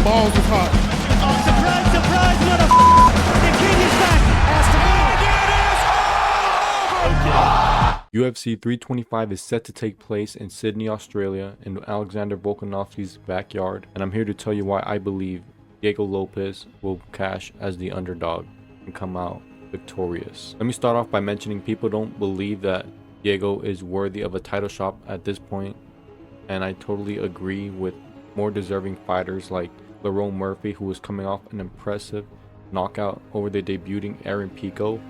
balls is hot. Oh, surprise, surprise, motherfucker! The king is back! UFC 325 is set to take place in Sydney, Australia, in Alexander Volkanovski's backyard, and I'm here to tell you why I believe Diego Lopes will cash as the underdog and come out victorious. Let me start off by mentioning people don't believe that Diego is worthy of a title shot at this point, and I totally agree with more deserving fighters like Lerone Murphy, who was coming off an impressive knockout over the debuting Aaron Pico,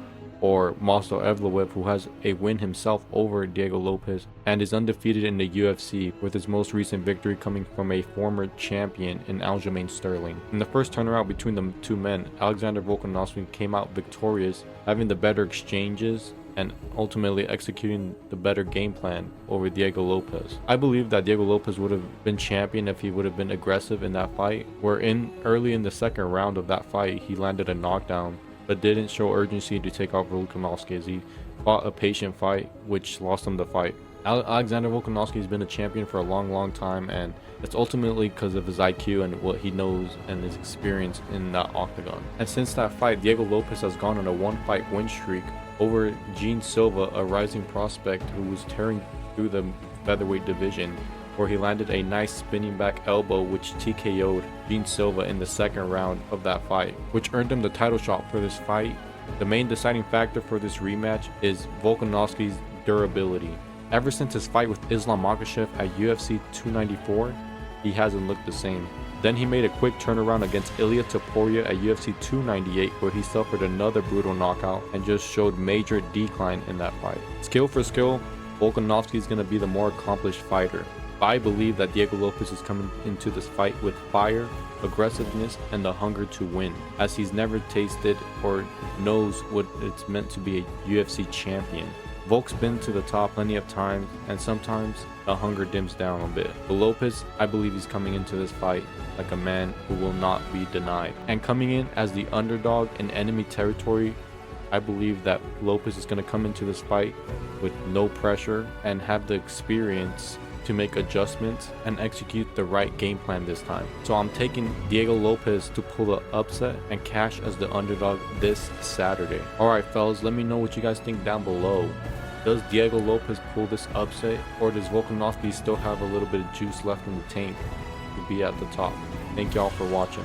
or Marcel Evloev, who has a win himself over Diego Lopes and is undefeated in the UFC, with his most recent victory coming from a former champion in Aljamain Sterling. In the first turnaround between the two men, Alexander Volkanovski came out victorious, having the better exchanges and ultimately executing the better game plan over Diego Lopes. I believe that Diego Lopes would have been champion if he would have been aggressive in that fight, where early in the second round of that fight he landed a knockdown but didn't show urgency to take off Volkanovski as he fought a patient fight, which lost him the fight. Alexander Volkanovski has been a champion for a long time, and it's ultimately because of his IQ and what he knows and his experience in that octagon. And since that fight, Diego Lopes has gone on a one-fight win streak over Gene Silva, a rising prospect who was tearing through the featherweight division, where he landed a nice spinning back elbow which TKO'd Gene Silva in the second round of that fight, which earned him the title shot for this fight. The main deciding factor for this rematch is Volkanovski's durability. Ever since his fight with Islam Makhachev at UFC 294, he hasn't looked the same. Then he made a quick turnaround against Ilia Topuria at UFC 298, where he suffered another brutal knockout and just showed major decline in that fight. Skill for skill, Volkanovski is going to be the more accomplished fighter. I believe that Diego Lopes is coming into this fight with fire, aggressiveness, and the hunger to win, as he's never tasted or knows what it's meant to be a UFC champion. Volk's been to the top plenty of times, and sometimes the hunger dims down a bit. But Lopes, I believe he's coming into this fight like a man who will not be denied. And coming in as the underdog in enemy territory, I believe that Lopes is going to come into this fight with no pressure and have the experience to make adjustments and execute the right game plan this time. So I'm taking Diego Lopes to pull the upset and cash as the underdog this Saturday. Alright fellas, let me know what you guys think down below. Does Diego Lopes pull this upset, or does Volkanovski still have a little bit of juice left in the tank to be at the top? Thank y'all for watching.